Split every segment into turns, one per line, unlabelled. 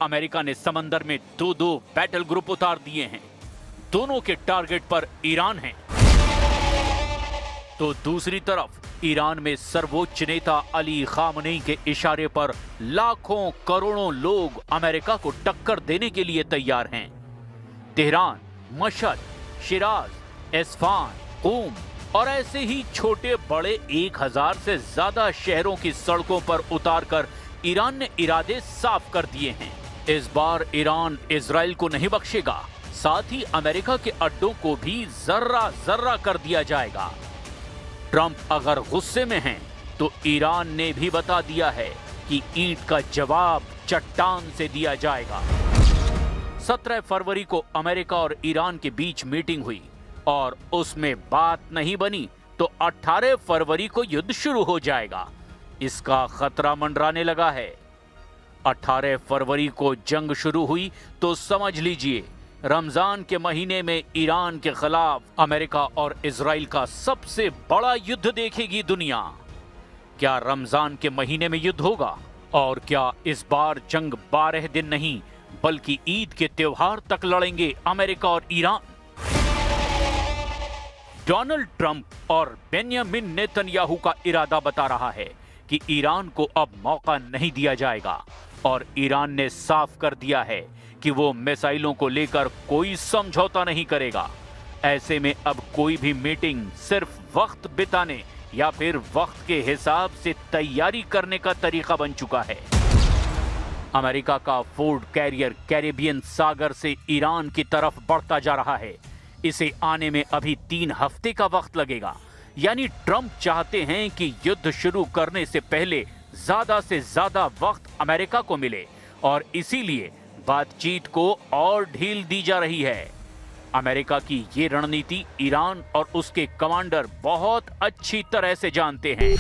America ने समंदर में दो बैटल ग्रुप उतार दिए हैं। दोनों के टारगेट पर ईरान है। तो दूसरी तरफ ईरान में सर्वोच्च नेता अली खामनेई के इशारे पर लाखों करोड़ों लोग अमेरिका को टक्कर देने के लिए तैयार हैं। तेहरान, मशहद, शिराज, इस्फहान, क़ूम और ऐसे ही छोटे बड़े 1000 से ज्यादा शहरों की सड़कों पर उतारकर ईरान ने इरादे साफ कर दिए हैं। इस बार ईरान इजराइल को नहीं बख्शेगा, साथ ही अमेरिका के अड्डों को भी जर्रा जर्रा कर दिया जाएगा। ट्रंप अगर गुस्से में हैं, तो ईरान ने भी बता दिया है कि ईंट का जवाब चट्टान से दिया जाएगा। 17 फरवरी को अमेरिका और ईरान के बीच मीटिंग हुई और उसमें बात नहीं बनी तो 18 फरवरी को युद्ध शुरू हो जाएगा। इसका खतरा मंडराने लगा है। 18 फरवरी को जंग शुरू हुई तो समझ लीजिए रमजान के महीने में ईरान के खिलाफ अमेरिका और इजराइल का सबसे बड़ा युद्ध देखेगी दुनिया। क्या रमजान के महीने में युद्ध होगा? और क्या इस बार जंग 12 दिन नहीं बल्कि ईद के त्योहार तक लड़ेंगे अमेरिका और ईरान? डोनाल्ड ट्रंप और बेंयामिन नेतन्याहू का इरादा बता रहा है कि ईरान को अब मौका नहीं दिया जाएगा और ईरान ने साफ कर दिया है कि वो मिसाइलों को लेकर कोई समझौता नहीं करेगा। ऐसे में अब कोई भी मीटिंग सिर्फ वक्त बिताने या फिर वक्त के हिसाब से तैयारी करने का तरीका बन चुका है। अमेरिका का फोर्ड कैरियर कैरेबियन सागर से ईरान की तरफ बढ़ता जा रहा है। इसे आने में अभी 3 हफ्ते का वक्त लगेगा। यानी ट्रंप चाहते हैं कि युद्ध शुरू करने से पहले ज्यादा से ज्यादा वक्त अमेरिका को मिले और इसीलिए बातचीत को और ढील दी जा रही है। अमेरिका की ये रणनीति ईरान और उसके कमांडर बहुत अच्छी तरह से जानते हैं।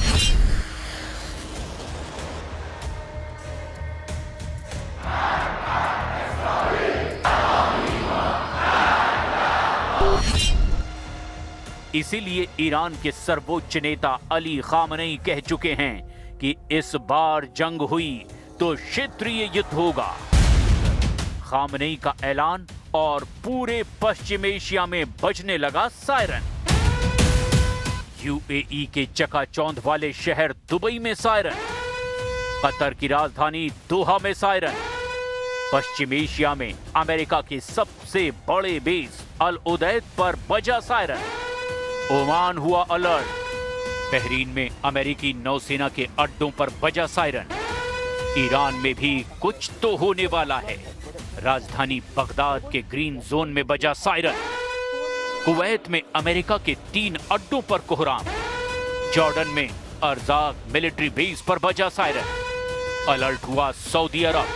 इसीलिए ईरान के सर्वोच्च नेता अली खामनेई कह चुके हैं कि इस बार जंग हुई तो क्षेत्रीय युद्ध होगा। खामनेई का ऐलान और पूरे पश्चिम एशिया में बजने लगा सायरन। यूएई के चकाचौंध वाले शहर दुबई में सायरन, कतर की राजधानी दोहा में सायरन, पश्चिम एशिया में अमेरिका के सबसे बड़े बेस अल उदैद पर बजा सायरन, ओमान हुआ अलर्ट, बहरीन में अमेरिकी नौसेना के अड्डों पर बजा सायरन, ईरान में भी कुछ तो होने वाला है, राजधानी बगदाद के ग्रीन जोन में बजा सायरन, कुवैत में अमेरिका के 3 अड्डों पर कोहराम, जॉर्डन में अर्जाक मिलिट्री बेस पर बजा सायरन, अलर्ट हुआ सऊदी अरब,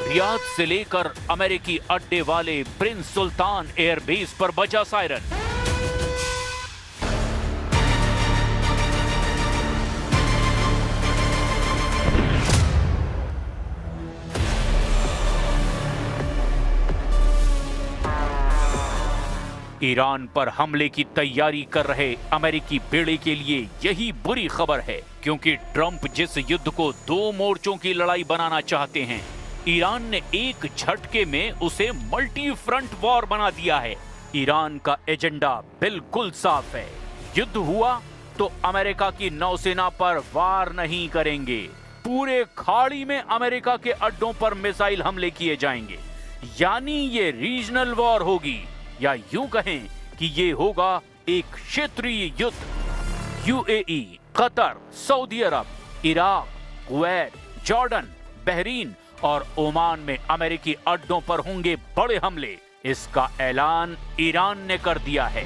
रियाद से लेकर अमेरिकी अड्डे वाले प्रिंस सुल्तान एयरबेस पर बजा सायरन। ईरान पर हमले की तैयारी कर रहे अमेरिकी बेड़े के लिए यही बुरी खबर है, क्योंकि ट्रंप जिस युद्ध को 2 मोर्चों की लड़ाई बनाना चाहते हैं, ईरान ने एक झटके में उसे मल्टी फ्रंट वॉर बना दिया है। ईरान का एजेंडा बिल्कुल साफ है। युद्ध हुआ तो अमेरिका की नौसेना पर वार नहीं करेंगे, पूरे खाड़ी में अमेरिका के अड्डों पर मिसाइल हमले किए जाएंगे। यानी ये रीजनल वॉर होगी, या यूं कहें कि ये होगा एक क्षेत्रीय युद्ध। यूएई, कतर, सऊदी अरब, इराक, कुवैत, जॉर्डन, बहरीन और ओमान में अमेरिकी अड्डों पर होंगे बड़े हमले। इसका ऐलान ईरान ने कर दिया है।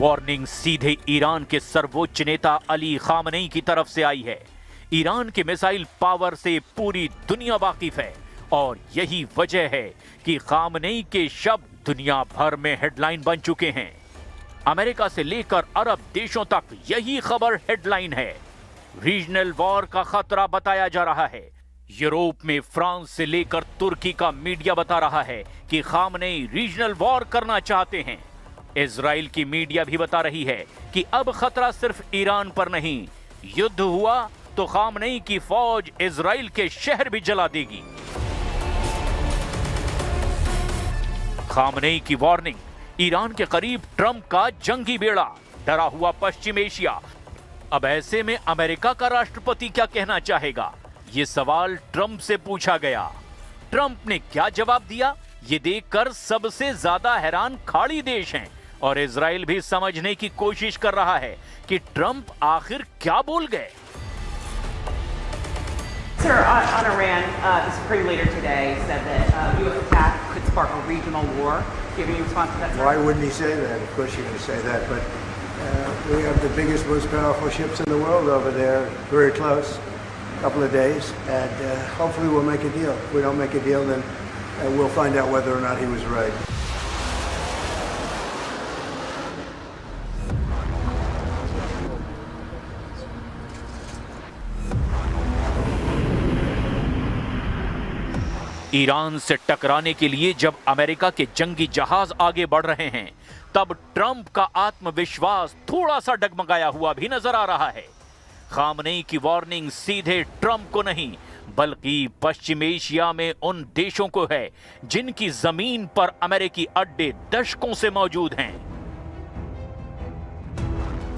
वार्निंग सीधे ईरान के सर्वोच्च नेता अली खामनेई की तरफ से आई है। ईरान के मिसाइल पावर से पूरी दुनिया वाकिफ है और यही वजह है कि खामनेई के शब्द दुनिया भर में हेडलाइन बन चुके हैं। अमेरिका से लेकर अरब देशों तक यही खबर हेडलाइन है। रीजनल वॉर का खतरा बताया जा रहा है। यूरोप में फ्रांस से लेकर तुर्की का मीडिया बता रहा है कि खामनेई रीजनल वॉर करना चाहते हैं। इजराइल की मीडिया भी बता रही है कि अब खतरा सिर्फ ईरान पर नहीं, युद्ध हुआ तो खामनेई की फौज इजराइल के शहर भी जला देगी। खामनेई की वार्निंग, ईरान के करीब ट्रंप का जंगी बेड़ा, डरा हुआ पश्चिम एशिया। अब ऐसे में अमेरिका का राष्ट्रपति क्या कहना चाहेगा, ये सवाल ट्रंप से पूछा गया। ट्रंप ने क्या जवाब दिया, ये देखकर सबसे ज्यादा हैरान खाड़ी देश हैं और इजराइल भी समझने की कोशिश कर रहा है कि ट्रंप आखिर क्या बोल गए।
Sir, on Iran, the Supreme Leader today said that U.S. attack could spark a regional war. Do you have any response to that, sir?
Why wouldn't he say that? Of course you're going to say that. But we have the biggest, most powerful ships in the world over there, very close, a couple of days, and hopefully we'll make a deal. If we don't make a deal, then we'll find out whether or not he was right.
Iran से टकराने के लिए जब America के जंगी जहाज आगे बढ़ रहे हैं, तब ट्रंप का आत्मविश्वास थोड़ा सा डगमगाया हुआ भी नजर आ रहा है। खामनेई की वार्निंग सीधे ट्रंप को नहीं, बल्कि पश्चिम एशिया में उन देशों को है जिनकी जमीन पर अमेरिकी अड्डे दशकों से मौजूद हैं।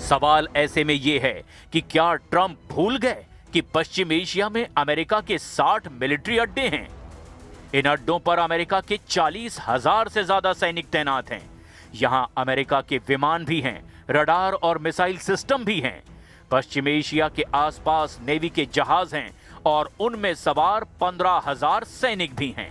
सवाल ऐसे में यह है कि क्या ट्रंप भूल गए कि पश्चिम एशिया में अमेरिका के 60 मिलिट्री अड्डे हैं। इन अड्डों पर अमेरिका के 40,000 से ज्यादा सैनिक तैनात हैं। यहां अमेरिका के विमान भी हैं, रडार और मिसाइल सिस्टम भी हैं। पश्चिम एशिया के आसपास नेवी के जहाज हैं और उनमें सवार 15,000 सैनिक भी हैं।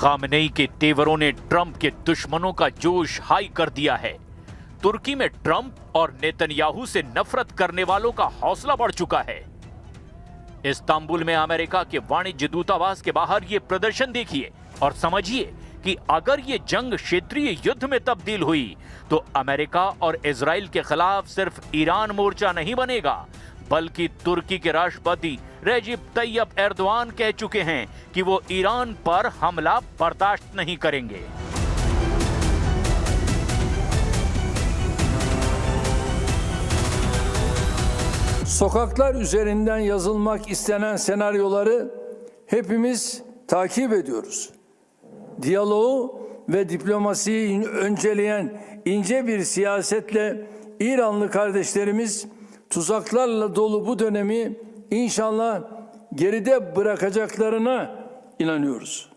खामनेई के तेवरों ने ट्रंप के दुश्मनों का जोश हाई कर दिया है। तुर्की में ट्रंप और नेतन्याहू से नफरत करने वालों का हौसला बढ़ चुका है। इस्तांबुल में अमेरिका के वाणिज्य दूतावास के बाहर ये प्रदर्शन देखिए और समझिए कि अगर ये जंग क्षेत्रीय युद्ध में तब्दील हुई तो अमेरिका और इजराइल के खिलाफ सिर्फ ईरान मोर्चा नहीं बनेगा, बल्कि तुर्की के राष्ट्रपति रेजिब तैयब एर्दोआन कह चुके हैं कि वो ईरान पर हमला बर्दाश्त नहीं करेंगे।
Sokaklar üzerinden yazılmak istenen senaryoları hepimiz takip ediyoruz. Diyaloğu ve diplomasiyi önceleyen ince bir siyasetle İranlı kardeşlerimiz tuzaklarla dolu bu dönemi inşallah geride bırakacaklarına inanıyoruz.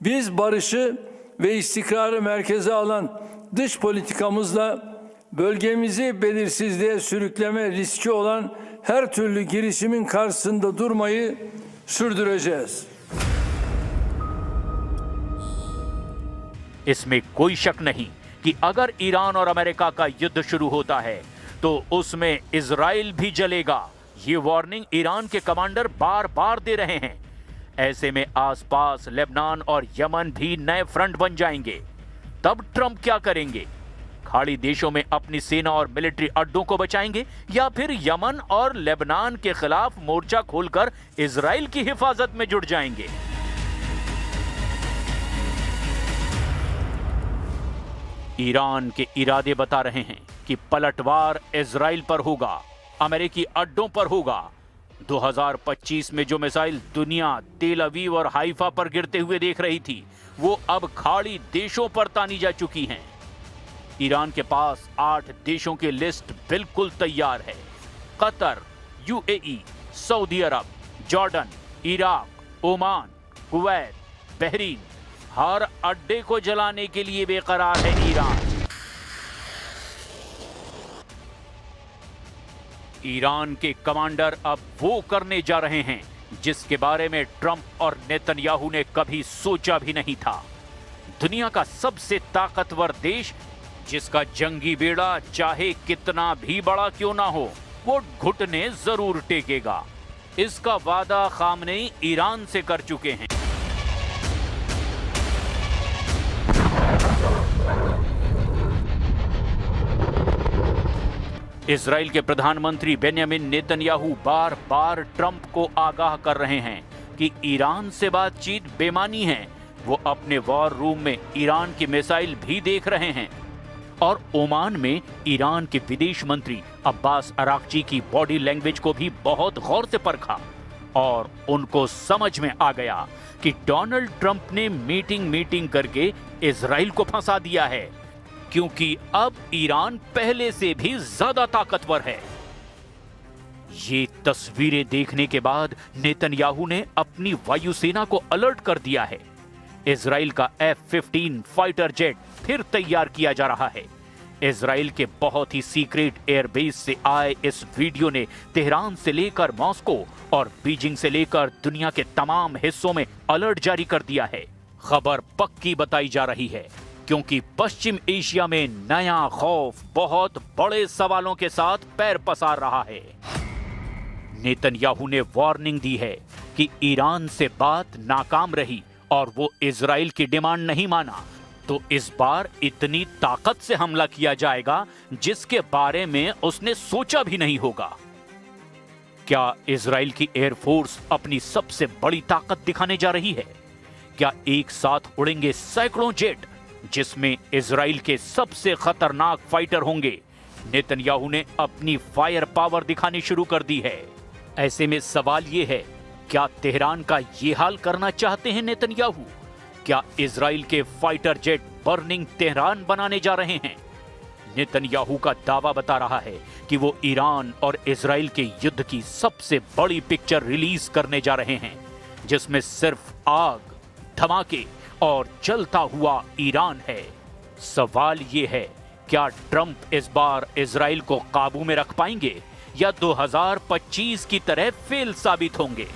Biz barışı ve istikrarı merkeze alan dış politikamızla bölgemizi belirsizliğe sürükleme riski olan her türlü girişimin karşısında durmayı sürdüreceğiz.
इसमें कोई शक नहीं कि अगर Iran और America का युद्ध शुरू होता है तो उसमें इजराइल भी जलेगा। ये वार्निंग ईरान के कमांडर बार बार दे रहे हैं। ऐसे में आसपास लेबनान और यमन भी नए फ्रंट बन जाएंगे। तब ट्रंप क्या करेंगे? खाड़ी देशों में अपनी सेना और मिलिट्री अड्डों को बचाएंगे या फिर यमन और लेबनान के खिलाफ मोर्चा खोलकर इजराइल की हिफाजत में जुट जाएंगे? ईरान के इरादे बता रहे हैं कि पलटवार इजराइल पर होगा, अमेरिकी अड्डों पर होगा। 2025 में जो मिसाइल दुनिया तेल अवीव और हाइफा पर गिरते हुए देख रही थी, वो अब खाड़ी देशों पर तानी जा चुकी हैं। ईरान के पास 8 देशों की लिस्ट बिल्कुल तैयार है। Qatar, UAE, Saudi Arabia, Jordan, Iraq, Oman, Kuwait, Bahrain, हर अड्डे को जलाने के लिए बेकरार है ईरान। ईरान के कमांडर अब वो करने जा रहे हैं जिसके बारे में ट्रंप और नेतन्याहू ने कभी सोचा भी नहीं था। दुनिया का सबसे ताकतवर देश, जिसका जंगी बेड़ा चाहे कितना भी बड़ा क्यों ना हो, वो घुटने जरूर टेकेगा। इसका वादा खामनेई ईरान से कर चुके हैं। इजराइल के प्रधानमंत्री बेंयामिन नेतन्याहू बार बार ट्रंप को आगाह कर रहे हैं कि ईरान से बातचीत बेमानी है। वो अपने वॉर रूम में ईरान की मिसाइल भी देख रहे हैं और ओमान में ईरान के विदेश मंत्री अब्बास अराक्ची की बॉडी लैंग्वेज को भी बहुत गौर से परखा और उनको समझ में आ गया कि डोनाल्ड ट्रंप ने मीटिंग करके इजराइल को फंसा दिया है, क्योंकि अब ईरान पहले से भी ज्यादा ताकतवर है। ये तस्वीरें देखने के बाद नेतन्याहू ने अपनी वायुसेना को अलर्ट कर दिया है। इजराइल का F-15 फाइटर जेट फिर तैयार किया जा रहा है। इजराइल के बहुत ही सीक्रेट एयरबेस से आए इस वीडियो ने तेहरान से लेकर मॉस्को और बीजिंग से लेकर दुनिया के तमाम हिस्सों में अलर्ट जारी कर दिया है। खबर पक्की बताई जा रही है, क्योंकि पश्चिम एशिया में नया खौफ बहुत बड़े सवालों के साथ पैर पसार रहा है। नेतन्याहू ने वार्निंग दी है कि ईरान से बात नाकाम रही और वो इजराइल की डिमांड नहीं माना तो इस बार इतनी ताकत से हमला किया जाएगा जिसके बारे में उसने सोचा भी नहीं होगा। क्या इजराइल की एयरफोर्स अपनी सबसे बड़ी ताकत दिखाने जा रही है? क्या एक साथ उड़ेंगे सैकड़ों जेट, जिसमें इजराइल के सबसे खतरनाक फाइटर होंगे? नेतन्याहू ने अपनी फायर पावर दिखानी शुरू कर दी है। ऐसे में सवाल यह है, क्या तेहरान का ये हाल करना चाहते हैं नेतन्याहू? क्या इजराइल के फाइटर जेट बर्निंग तेहरान बनाने जा रहे हैं? नेतन्याहू का दावा बता रहा है कि वो ईरान और इजराइल के युद्ध की सबसे बड़ी पिक्चर रिलीज करने जा रहे हैं, जिसमें सिर्फ आग, धमाके और जलता हुआ ईरान है। सवाल ये है, क्या ट्रंप इस बार इजराइल को काबू में रख पाएंगे या 2025 की तरह फेल साबित होंगे?